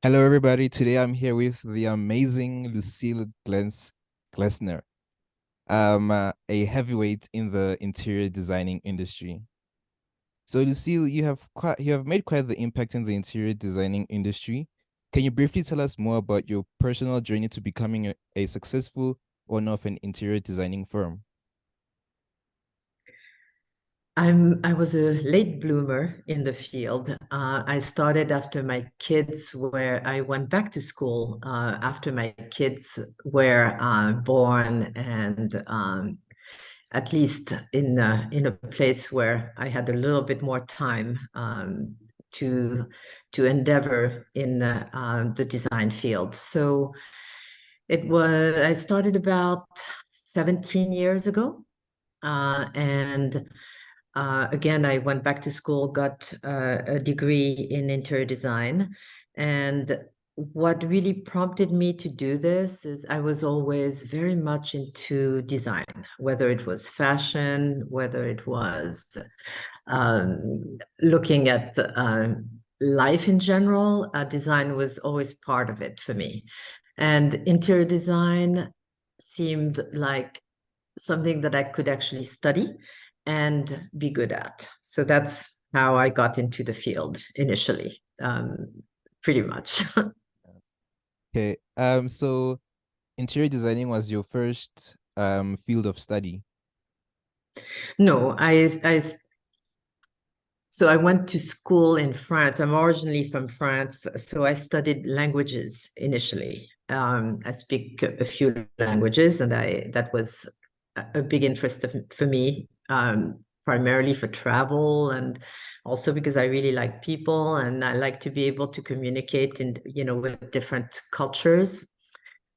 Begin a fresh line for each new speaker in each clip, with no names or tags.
Hello, everybody. Today I'm here with the amazing Glessner, a heavyweight in the interior designing industry. So, Lucille, you have made quite the impact in the interior designing industry. Can you briefly tell us more about your personal journey to becoming a successful owner of an interior designing firm?
I was a late bloomer in the field. I started after my kids where I went back to school after my kids were born and at least in a place where I had a little bit more time to to endeavor in the design field. So I started about 17 years ago. And again, I went back to school, got a degree in interior design. And what really prompted me to do this is I was always very much into design, whether it was fashion, whether it was looking at life in general. Design was always part of it for me. And interior design seemed like something that I could actually study and be good at. So that's how I got into the field initially, pretty much.
Okay. So interior designing was your first field of study.
No, so I went to school in France. I'm originally from France, so I studied languages initially. I speak a few languages, and I that was a big interest for me, primarily for travel and also because I really like people and I like to be able to communicate with different cultures.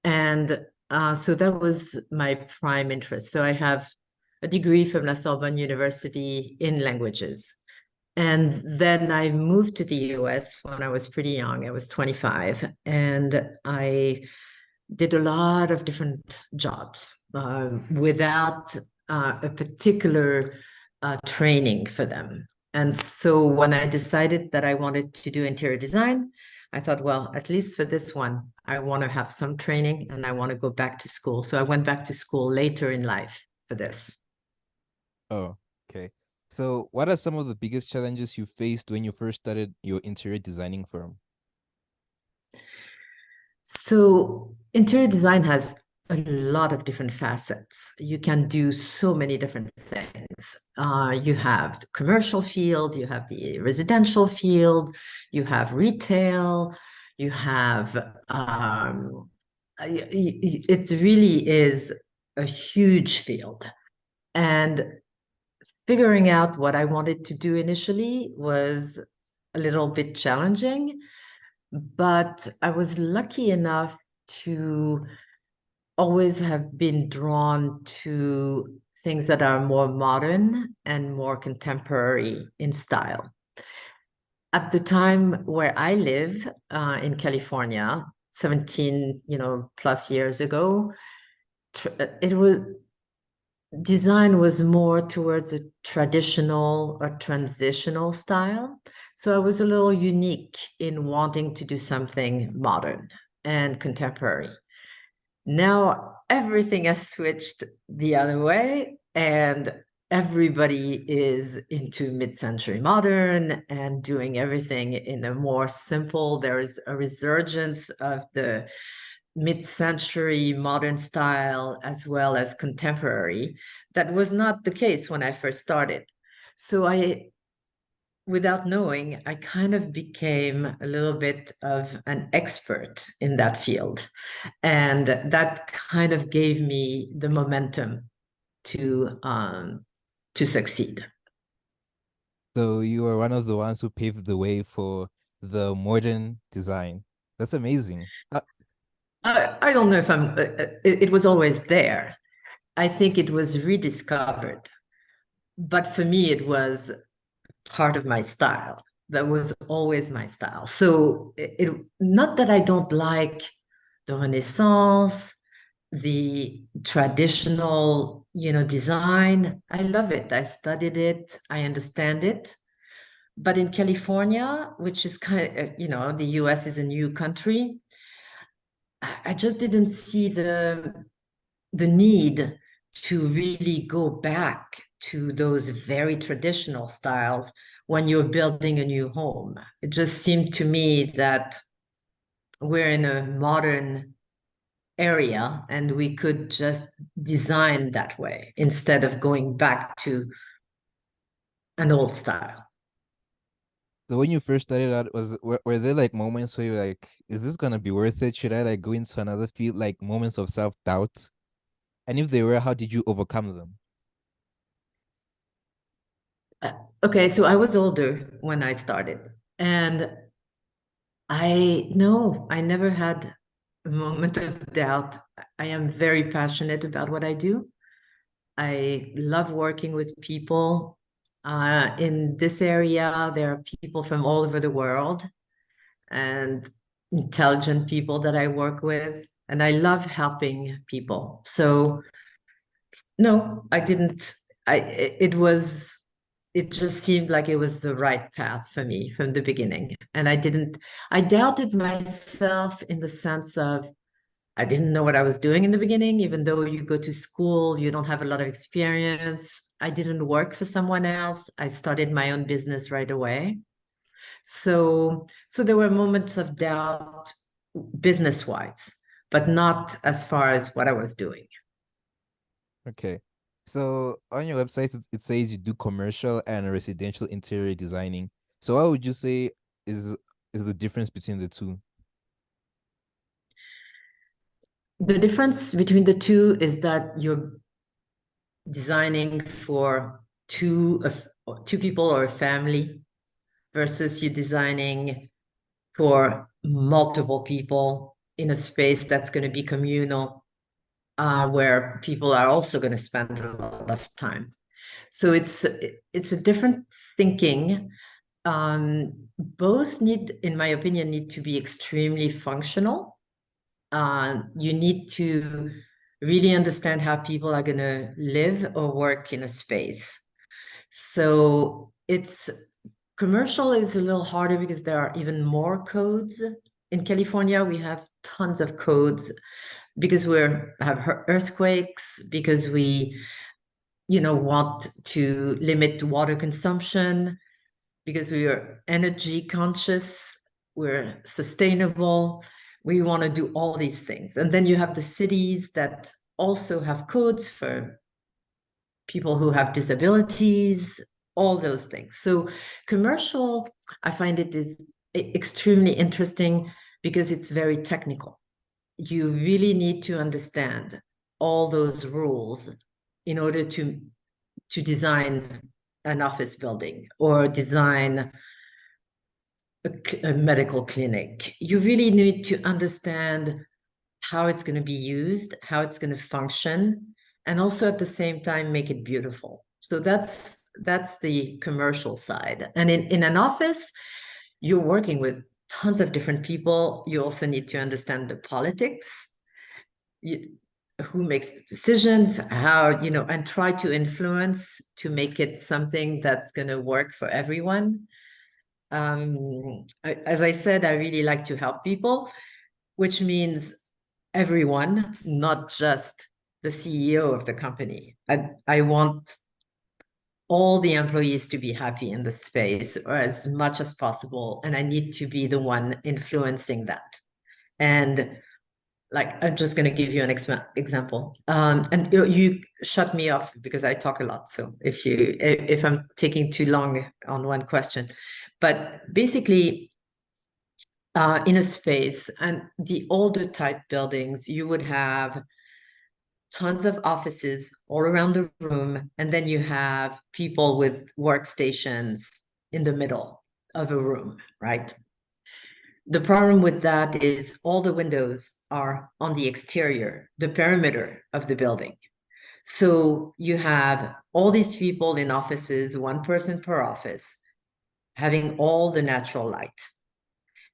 And so that was my prime interest. So I have a degree from La Sorbonne University in languages. And then I moved to the US when I was pretty young. I was 25, and I did a lot of different jobs without a particular training for them. And so when I decided that I wanted to do interior design, I thought, well, at least for this one, I want to have some training and I want to go back to school. So I went back to school later in life for this.
Oh, okay. So, what are some of the biggest challenges you faced when you first started your interior designing firm?
So interior design has a lot of different facets. You can do so many different things. You have the commercial field, you have the residential field, you have retail, you have it really is a huge field. And figuring out what I wanted to do initially was a little bit challenging, but I was lucky enough to always have been drawn to things that are more modern and more contemporary in style. At the time where I live in California, 17, plus years ago, it was design was more towards a traditional or transitional style. So I was a little unique in wanting to do something modern and contemporary. Now everything has switched the other way, and everybody is into mid-century modern and doing everything in a more simple. There is a resurgence of the mid-century modern style as well as contemporary. That was not the case when I first started. So without knowing, I kind of became a little bit of an expert in that field. And that kind of gave me the momentum to succeed.
So, you were one of the ones who paved the way for the modern design. That's amazing.
I don't know if it was always there. I think it was rediscovered. But for me, it was part of my style. That was always my style. So not that I don't like the Renaissance, the traditional, design. I love it. I studied it. I understand it. But in California, which is kind of, the US is a new country, I just didn't see the need to really go back to those very traditional styles when you're building a new home. It just seemed to me that we're in a modern area and we could just design that way instead of going back to an old style.
So when you first started out, were there like moments where you're like, is this gonna be worth it? Should I like go into another field? Like moments of self-doubt? And if they were, how did you overcome them?
Uh, Okay, so I was older when I started, and I never had a moment of doubt. I am very passionate about what I do. I love working with people. In this area, there are people from all over the world and intelligent people that I work with, and I love helping people. So no, I didn't. It just seemed like it was the right path for me from the beginning. And I doubted myself in the sense of I didn't know what I was doing in the beginning, even though you go to school, you don't have a lot of experience. I didn't work for someone else. I started my own business right away. So there were moments of doubt business wise, but not as far as what I was doing.
Okay. So on your website, it says you do commercial and residential interior designing. So what would you say is is the difference between the two?
The difference between the two is that you're designing for two people or a family versus you designing for multiple people in a space that's going to be communal, where people are also going to spend a lot of time. So it's a different thinking. Both need, in my opinion, need to be extremely functional. You need to really understand how people are going to live or work in a space. So it's commercial is a little harder because there are even more codes. In California, we have tons of codes because we have earthquakes, because we, want to limit water consumption, because we are energy conscious, we're sustainable, we want to do all these things. And then you have the cities that also have codes for people who have disabilities, all those things. So commercial, I find it is extremely interesting because it's very technical. You really need to understand all those rules in order to design an office building or design a medical clinic. You really need to understand how it's going to be used, how it's going to function, and also at the same time make it beautiful. So that's the commercial side. And in an office, you're working with tons of different people. You also need to understand the politics, you, who makes the decisions, how, and try to influence to make it something that's going to work for everyone. As I said, I really like to help people, which means everyone, not just the CEO of the company. I want all the employees to be happy in the space or as much as possible. And I need to be the one influencing that. And like, I'm just going to give you an example. And you shut me off because I talk a lot. So if I'm taking too long on one question, but basically, in a space and the older type buildings, you would have tons of offices all around the room, and then you have people with workstations in the middle of a room, right? The problem with that is all the windows are on the exterior, the perimeter of the building. So you have all these people in offices, one person per office, having all the natural light.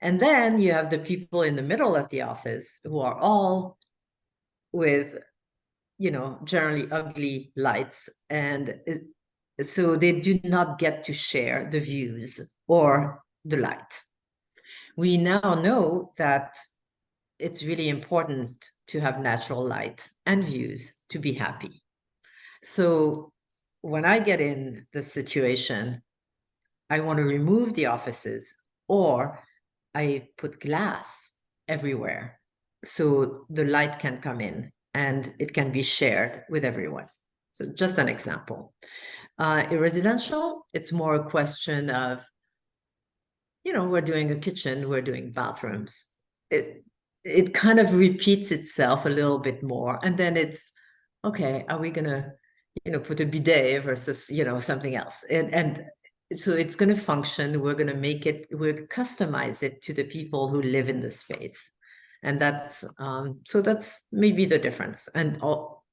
And then you have the people in the middle of the office who are all with, generally ugly lights. And So they do not get to share the views or the light. We now know that it's really important to have natural light and views to be happy. So when I get in the situation, I want to remove the offices or I put glass everywhere so the light can come in and it can be shared with everyone. So just an example. In residential, it's more a question of, we're doing a kitchen, we're doing bathrooms. It kind of repeats itself a little bit more. And then it's, okay, are we gonna, put a bidet versus, something else? And so it's gonna function, we're gonna make it, we'll customize it to the people who live in the space. And so that's maybe the difference. And all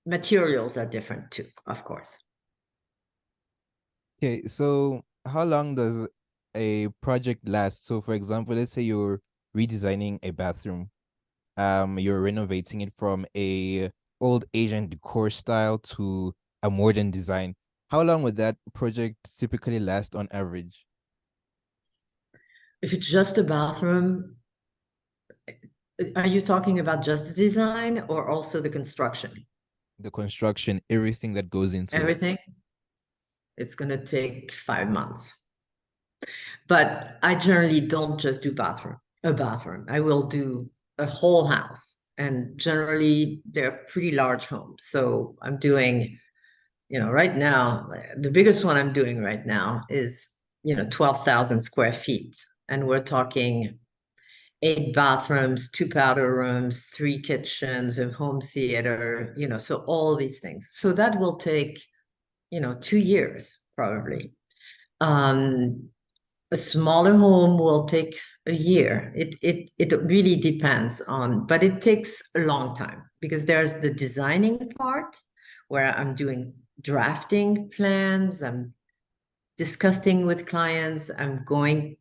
materials are different too, of course.
Okay, so how long does a project last? So for example, let's say you're redesigning a bathroom. You're renovating it from a old Asian decor style to a modern design. How long would that project typically last on average?
If it's just a bathroom, are you talking about just the design or also the construction?
The construction, everything that goes into it.
Everything? It's going to take 5 months. But I generally don't just do a bathroom. I will do a whole house. And generally, they're pretty large homes. So I'm doing, right now, the biggest one I'm doing right now is, 12,000 square feet. And we're talking 8 bathrooms, 2 powder rooms, 3 kitchens, a home theater, so all these things. So that will take, 2 years probably. Um, a smaller home will take a year. It really depends on, but it takes a long time because there's the designing part where I'm doing drafting plans, I'm discussing with clients, I'm going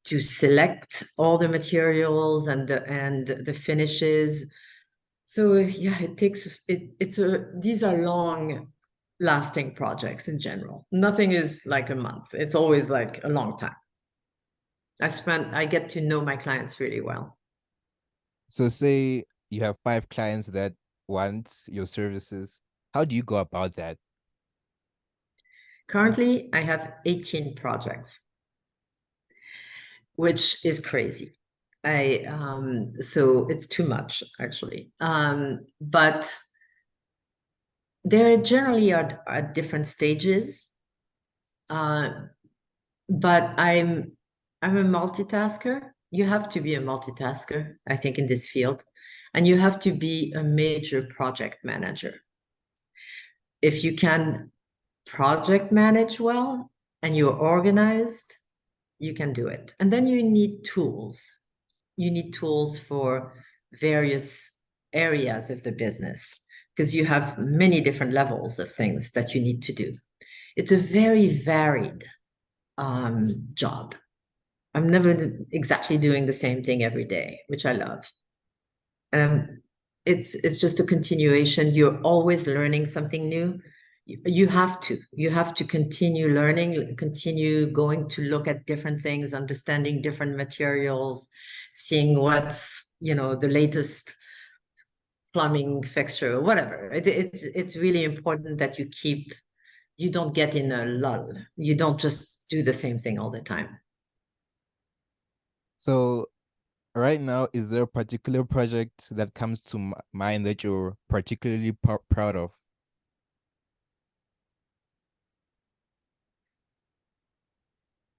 to select all the materials and the finishes. So yeah, it takes these are long lasting projects in general. Nothing is like a month. It's always like a long time. I get to know my clients really well.
So say you have 5 clients that want your services. How do you go about that?
Currently, I have 18 projects, which is crazy. So it's too much actually. But there generally are at different stages. Uh, but I'm a multitasker. You have to be a multitasker, I think, in this field, and you have to be a major project manager. If you can project manage well and you're organized, you can do it. And then you need tools. You need tools for various areas of the business because you have many different levels of things that you need to do. It's a very varied job. I'm never exactly doing the same thing every day, which I love. Um, it's just a continuation. You're always learning something new. You have to continue learning, continue going to look at different things, understanding different materials, seeing what's, the latest plumbing fixture, whatever. It's really important that you don't get in a lull. You don't just do the same thing all the time.
So right now, is there a particular project that comes to mind that you're particularly proud of?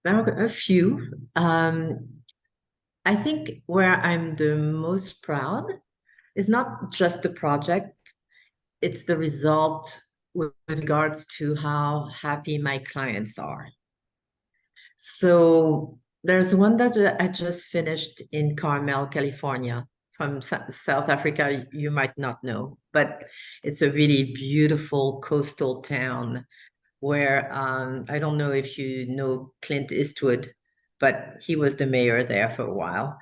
There are a few. I think where I'm the most proud is not just the project, it's the result with regards to how happy my clients are. So there's one that I just finished in Carmel, California. From South Africa, you might not know, but it's a really beautiful coastal town where I don't know if you know Clint Eastwood, but he was the mayor there for a while.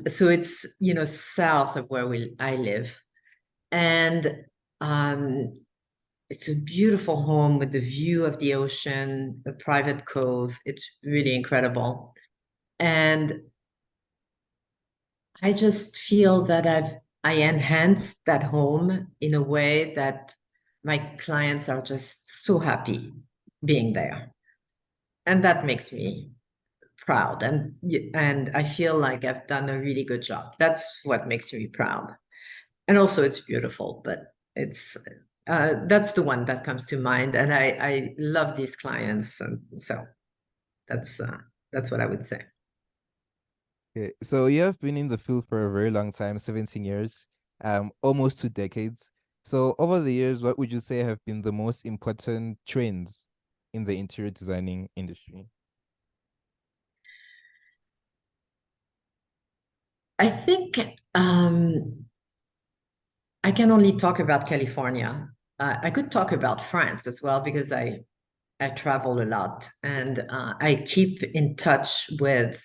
So it's south of where I live, and um, it's a beautiful home with the view of the ocean, a private cove. It's really incredible. And I just feel that I enhanced that home in a way that my clients are just so happy being there. And that makes me proud. And I feel like I've done a really good job. That's what makes me proud. And also it's beautiful, but it's that's the one that comes to mind. And I love these clients. And so that's uh that's what I would say.
Okay, so you have been in the field for a very long time, 17 years, almost 2 decades. So over the years, what would you say have been the most important trends in the interior designing industry?
I think I can only talk about California. I could talk about France as well because I travel a lot and I keep in touch with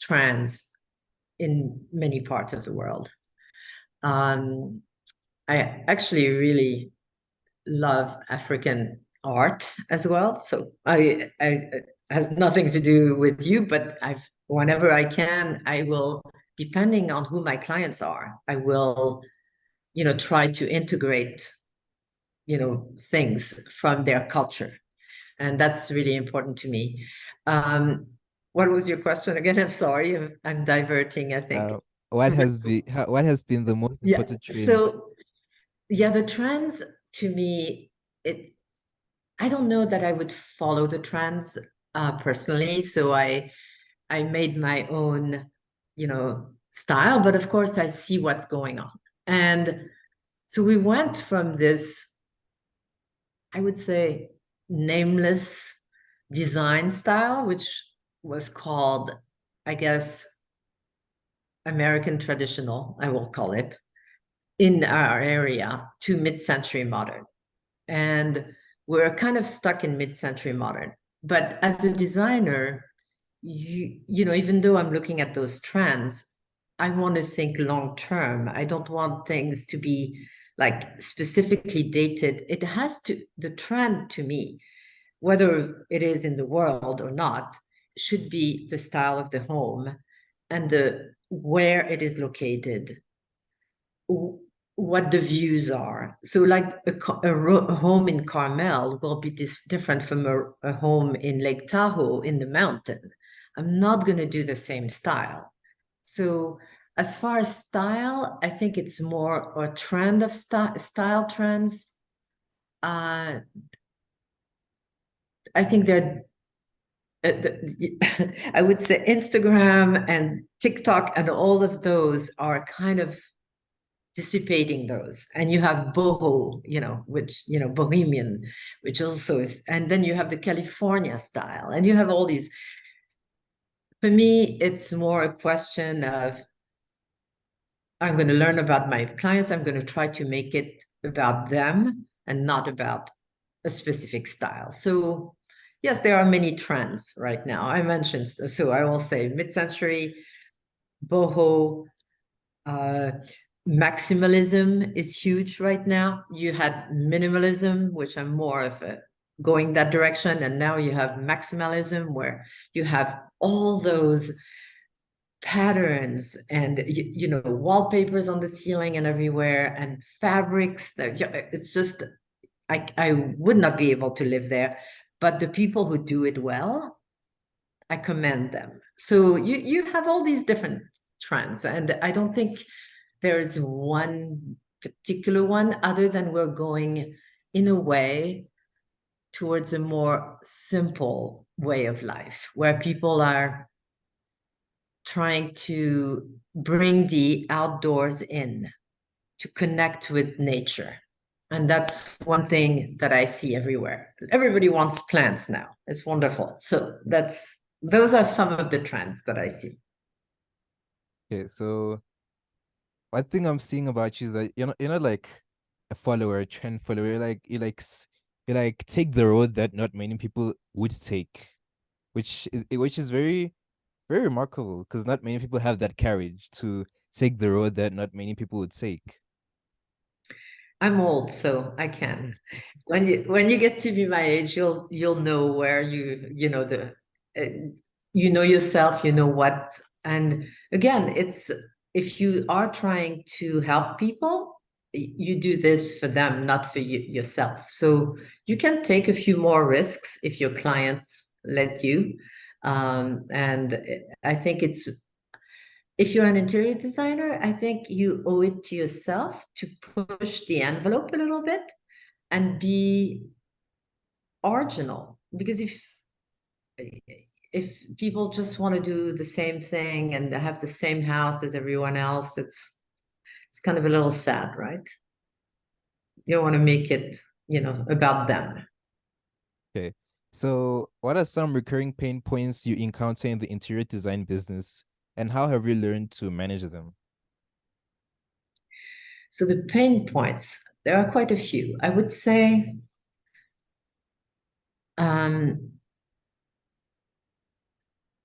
trends in many parts of the world. Um, I actually really love African art as well. So I it has nothing to do with you, but whenever I can, I will, depending on who my clients are, I will, try to integrate, things from their culture. And that's really important to me. Um, what was your question again? I'm sorry, I'm diverting, I think.
Uh, what has been the most
Yeah.
important trends?
So yeah, the trends to me, it I don't know that I would follow the trends personally. So I made my own, style, but of course I see what's going on. And so we went from this, I would say, nameless design style, which was called, I guess, American traditional, I will call it, in our area, to mid-century modern. And we're kind of stuck in mid-century modern. But as a designer, even though I'm looking at those trends, I want to think long term. I don't want things to be like specifically dated. It has to, the trend to me, whether it is in the world or not, should be the style of the home and the where it is located, what the views are. So, like a home in Carmel will be different from a home in Lake Tahoe in the mountain. I'm not going to do the same style. So, as far as style, I think it's more a trend of style trends. Uh, I think I would say Instagram and TikTok and all of those are kind of dissipating those. And you have boho, which, bohemian, which also is, and then you have the California style, and you have all these. For me, it's more a question of I'm going to learn about my clients. I'm going to try to make it about them and not about a specific style. So, yes, there are many trends right now. I mentioned, so I will say mid-century, boho, uh, maximalism is huge right now. You had minimalism, which I'm more of a going that direction, and now you have maximalism, where you have all those patterns and wallpapers on the ceiling and everywhere, and fabrics that it's just I would not be able to live there, but the people who do it well, I commend them. So you have all these different trends, and I don't think there's one particular one other than we're going in a way towards a more simple way of life where people are trying to bring the outdoors in to connect with nature. And that's one thing that I see everywhere. Everybody wants plants now. It's wonderful. So those are some of the trends that I see.
Okay, so one thing I'm seeing about you is that you're not like a follower, a trend follower. You like take the road that not many people would take, which is very very remarkable because not many people have that courage to take the road that not many people would take.
I'm old, so I can. When you get to be my age, you'll know where you know the uh, you know yourself, you know what. And again, it's if you are trying to help people, you do this for them, not for yourself. So you can take a few more risks if your clients let you. And I think it's if you're an interior designer, I think you owe it to yourself to push the envelope a little bit and be original. Because if people just want to do the same thing and have the same house as everyone else, it's kind of a little sad, right? You want to make it, about them.
Okay. So, what are some recurring pain points you encounter in the interior design business, and how have you learned to manage them?
So the pain points, there are quite a few. I would say um,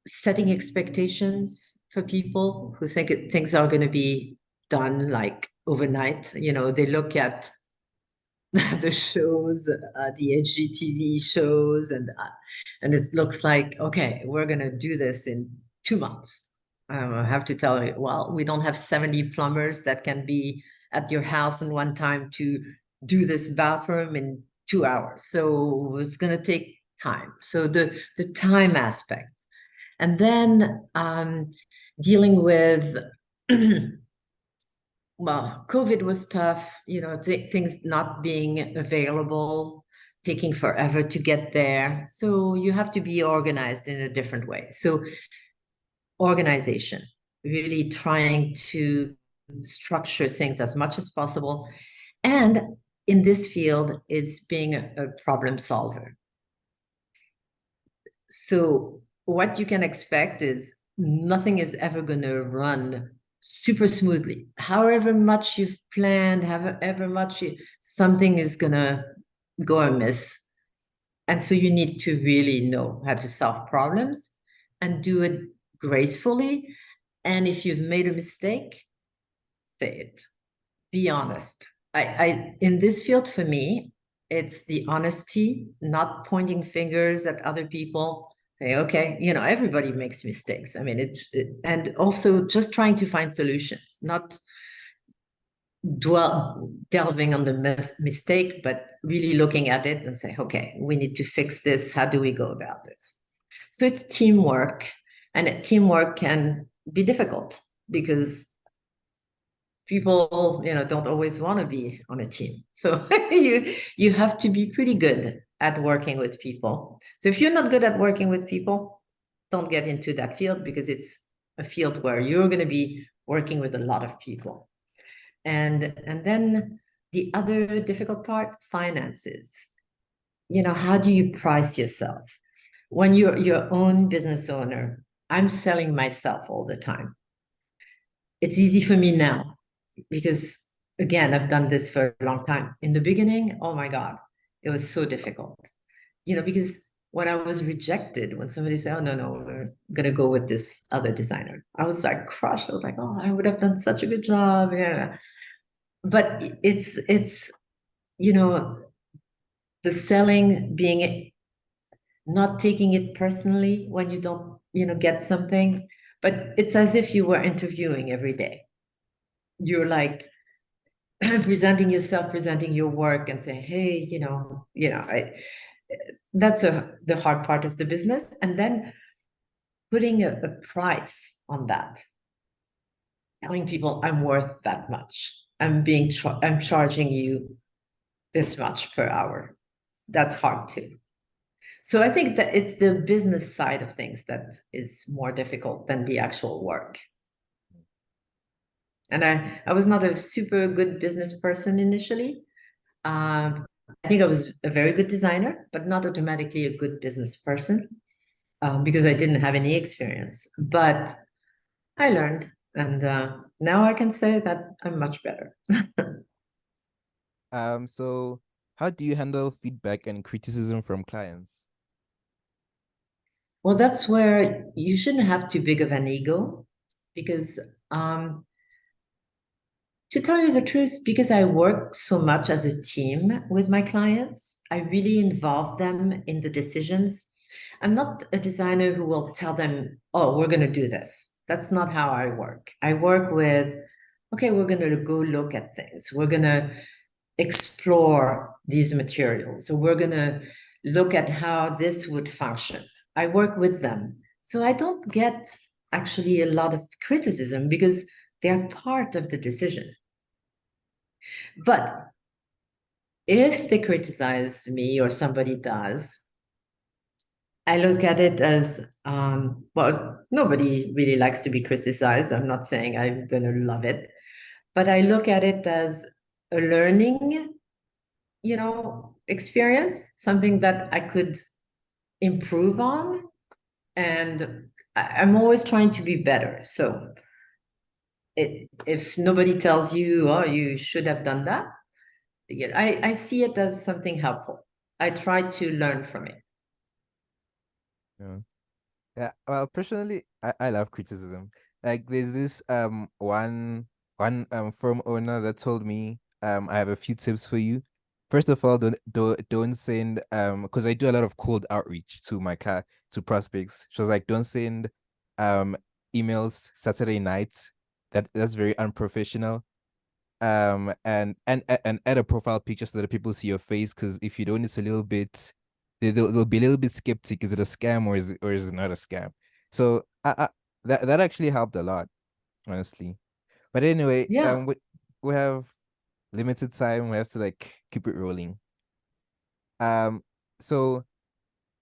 setting expectations for people who think things are going to be done like overnight. They look at the shows, the HGTV shows, and it looks like, okay, we're going to do this in 2 months. I have to tell you, well, we don't have 70 plumbers that can be at your house in one time to do this bathroom in 2 hours. So it's going to take time. So the time aspect. And then dealing with, well, COVID was tough, things not being available, taking forever to get there. So you have to be organized in a different way. So organization, really trying to structure things as much as possible. And in this field, is being a problem solver. So what you can expect is nothing is ever going to run super smoothly. However much you've planned, however much something is going to go amiss. And so you need to really know how to solve problems and do it gracefully. And if you've made a mistake, say it. Be honest. I in this field for me, it's the honesty, not pointing fingers at other people. Say, okay, everybody makes mistakes. I mean, and also just trying to find solutions, not delving on the mistake, but really looking at it and say, okay, we need to fix this. How do we go about this? So it's teamwork, and teamwork can be difficult because people don't always want to be on a team, so you have to be pretty good at working with people. So if you're not good at working with people, don't get into that field, because it's a field where you're going to be working with a lot of people. And then the other difficult part, finances. How do you price yourself when you're your own business owner? I'm selling myself all the time. It's easy for me now because, again, I've done this for a long time. In the beginning, oh my God, it was so difficult. Because when I was rejected, when somebody said, oh, no, no, we're going to go with this other designer, I was like crushed. I was like, oh, I would have done such a good job. Yeah. But it's, you know, the selling being not taking it personally when you don't, get something, but it's as if you were interviewing every day. You're like, presenting yourself, presenting your work, and saying, "Hey, that's the hard part of the business." And then putting a price on that, telling people, "I'm worth that much. I'm charging you this much per hour." That's hard too. So I think that it's the business side of things that is more difficult than the actual work. And I was not a super good business person initially. I think I was a very good designer, but not automatically a good business person, because I didn't have any experience. But I learned, and now I can say that I'm much better.
So how do you handle feedback and criticism from clients?
Well, that's where you shouldn't have too big of an ego, because um, To tell you the truth, because I work so much as a team with my clients, I really involve them in the decisions. I'm not a designer who will tell them, oh, we're going to do this. That's not how I work. I work with, okay, we're going to go look at things. We're going to explore these materials. So we're going to look at how this would function. I work with them. So I don't get actually a lot of criticism because they're part of the decision. But if they criticize me or somebody does, I look at it as well, nobody really likes to be criticized. I'm not saying I'm going to love it, but I look at it as a learning, experience, something that I could improve on. And I'm always trying to be better. So if nobody tells you, oh, you should have done that, yeah, I see it as something helpful. I try to learn from it.
Yeah. Yeah, well, personally, I love criticism. Like, there's this one firm owner that told me I have a few tips for you. First of all, don't send because I do a lot of cold outreach to my car to prospects. She was like, don't send um emails Saturday nights. That's very unprofessional. And add a profile picture so that people see your face, because if you don't, it's a little bit they'll be a little bit skeptic. Is it a scam, or is it not a scam? So that actually helped a lot, honestly. But anyway,
Yeah.
we have limited time. We have to like keep it rolling. So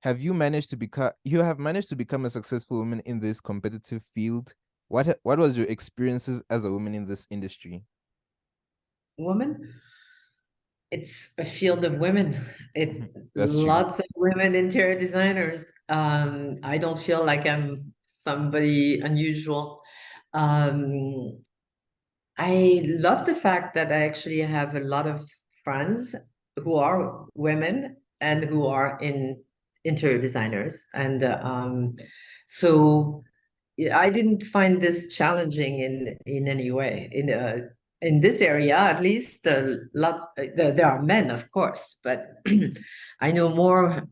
you have managed to become a successful woman in this competitive field. What was your experiences as a woman in this industry?
Woman, it's a field of women. It
That's true.
lots of women interior designers. I don't feel like I'm somebody unusual. Um, I love the fact that I actually have a lot of friends who are women and who are in interior designers. And so yeah, I didn't find this challenging in any way. In this area, at least, there are men, of course, but I know more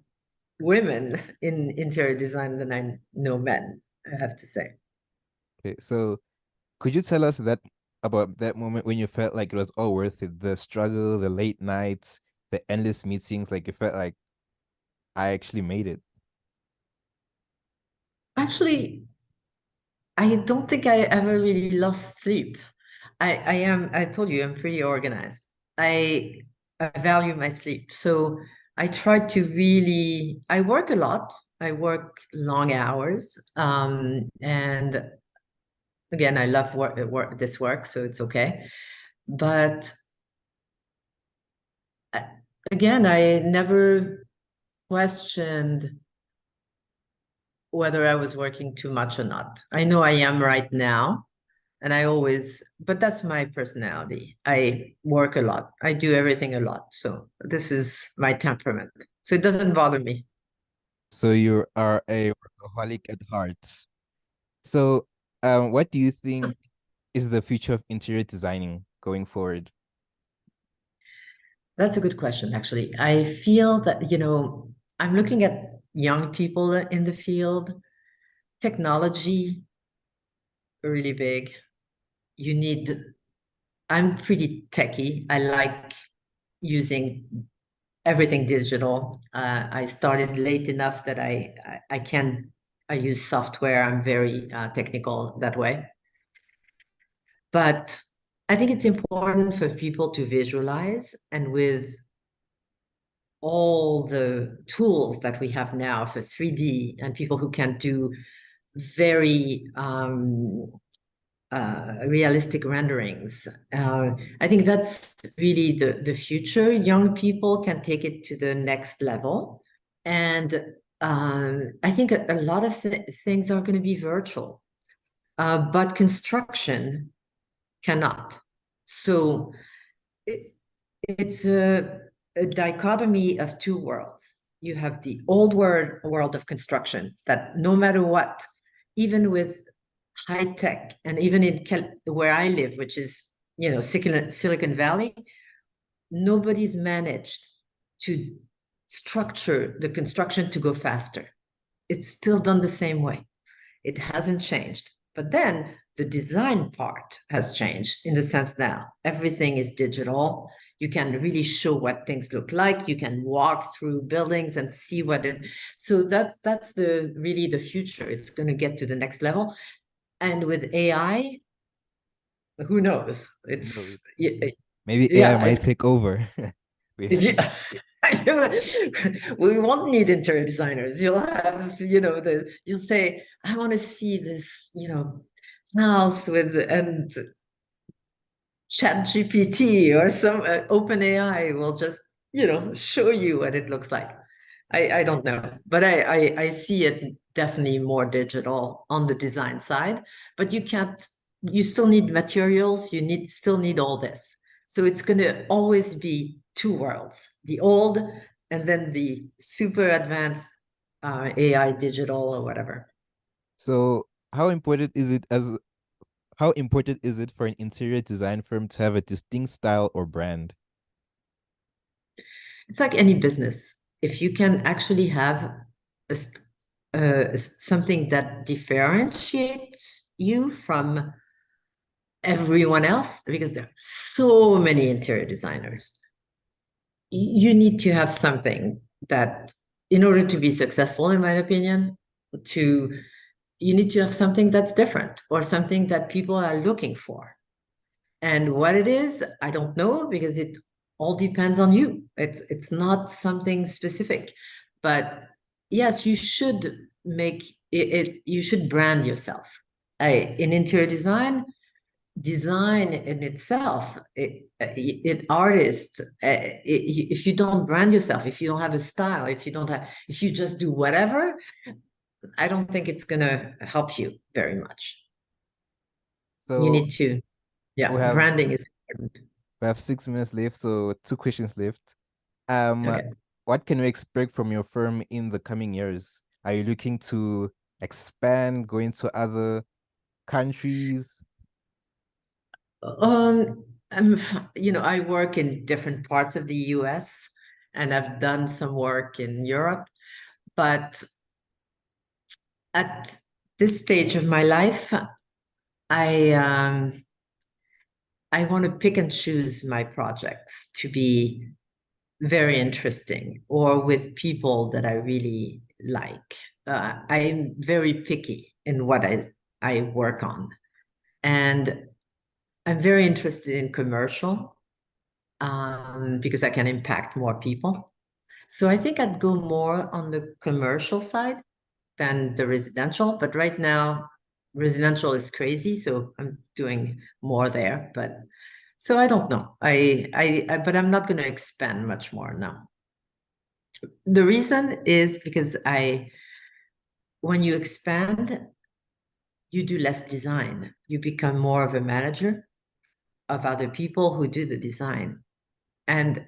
women in interior design than I know men, I have to say.
Okay, so could you tell us that about that moment when you felt like it was all worth it? The struggle, the late nights, the endless meetings, like you felt like I actually made it.
Actually, I don't think I ever really lost sleep. I told you, I'm pretty organized. I, I value my sleep. So I try to really, I work a lot. I work long hours. And again, I love this work, so it's okay. But I, again, I never questioned whether I was working too much or not. I know I am right now. And I always, but that's my personality. I work a lot. I do everything a lot. So this is my temperament. So it doesn't bother me.
So you are a workaholic at heart. So, what do you think is the future of interior designing going forward?
That's a good question, actually. I feel that, I'm looking at young people in the field, technology, really big. You need, I'm pretty techie. I like using everything digital. I started late enough that I can I use software. I'm very technical that way. But I think it's important for people to visualize, and with all the tools that we have now for 3D and people who can do very realistic renderings. I think that's really the future. Young people can take it to the next level. And I think a lot of things are going to be virtual, but construction cannot. So it, it's a dichotomy of two worlds. You have the old world of construction that no matter what, even with high tech, and even in where I live, which is Silicon Valley, nobody's managed to structure the construction to go faster. It's still done the same way. It hasn't changed. But then the design part has changed in the sense now everything is digital. You can really show what things look like. You can walk through buildings and see what it. So that's the really the future. It's going to get to the next level. And with AI, who knows?
No,
It's
maybe AI
yeah,
might take over. We
yeah. We won't need interior designers. You'll have, you'll say, I want to see this, house with and Chat GPT or some open AI will just, show you what it looks like. I don't know, but I see it definitely more digital on the design side, but you still need materials, still need all this. So it's going to always be two worlds, the old and then the super advanced AI digital or whatever.
So how important is it for an interior design firm to have a distinct style or brand?
It's like any business. If you can actually have something that differentiates you from everyone else, because there are so many interior designers, you need to have something that, in order to be successful, in my opinion, to you need to have something that's different or something that people are looking for. And what it is, I don't know because it all depends on you. It's not something specific. But yes, you should make you should brand yourself. In interior design in itself, artists, if you don't brand yourself, if you don't have a style, if you just do whatever, I don't think it's gonna help you very much. You
So
need to,
we
yeah,
have
branding is important.
we have 6 minutes left, so two questions left. Um,
Okay.
what can we expect from your firm in the coming years? Are you looking to expand, go into other countries?
I work in different parts of the US and I've done some work in Europe, but at this stage of my life, I um, I want to pick and choose my projects to be very interesting or with people that I really like. I'm very picky in what I work on, and I'm very interested in commercial because I can impact more people. So I think I'd go more on the commercial side than the residential. But right now, residential is crazy, so I'm doing more there. But so I don't know. But I'm not going to expand much more now. The reason is because when you expand, you do less design. You become more of a manager of other people who do the design. And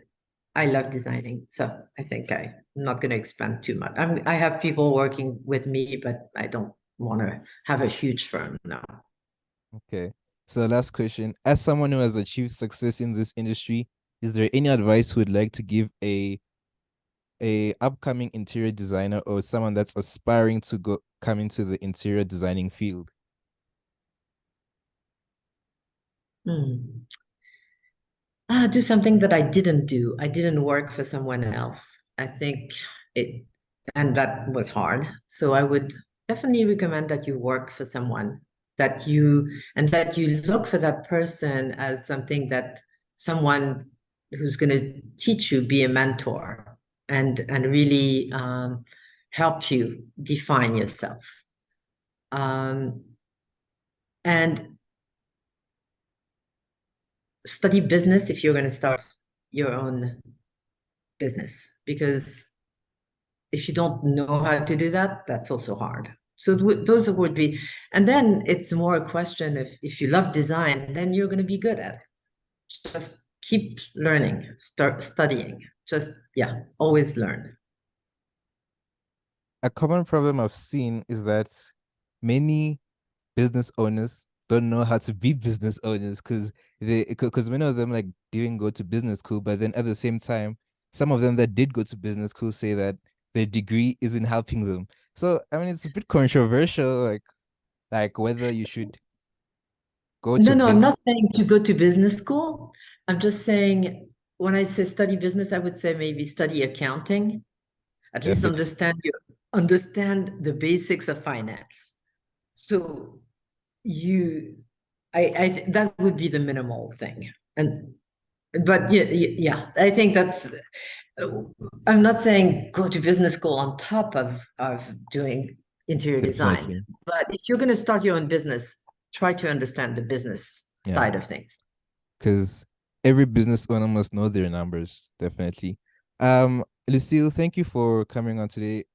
I love designing, so I think I'm not going to expand too much. I have people working with me, but I don't want to have a huge firm now.
Okay. So last question. As someone who has achieved success in this industry, is there any advice you would like to give a upcoming interior designer or someone that's aspiring to go come into the interior designing field?
Hmm. Do something that I didn't do. I didn't work for someone else. I think it, and that was hard. So I would definitely recommend that you work for someone and that you look for that person as someone who's going to teach you, be a mentor, and really help you define yourself. Um, and study business if you're going to start your own business, because if you don't know how to do that, that's also hard. So those would be, and then it's more a question if you love design, then you're going to be good at it. Just keep learning, start studying. Just, yeah, always learn.
A common problem I've seen is that many business owners don't know how to be business owners because many of them like didn't go to business school, but then at the same time, some of them that did go to business school say that their degree isn't helping them. So I mean, it's a bit controversial, like whether you should go to
No, no, I'm
business.
not saying to go to business school. I'm just saying when I say study business, I would say maybe study accounting. At least
Definitely.
understand the basics of finance. So you, that would be the minimal thing. And but yeah, yeah, I think that's. I'm not saying go to business school on top of doing interior design,
Definitely.
but if you're going to start your own business, try to understand the business
Yeah.
side of things.
Because every business owner must know their numbers, definitely. Lucille, thank you for coming on today.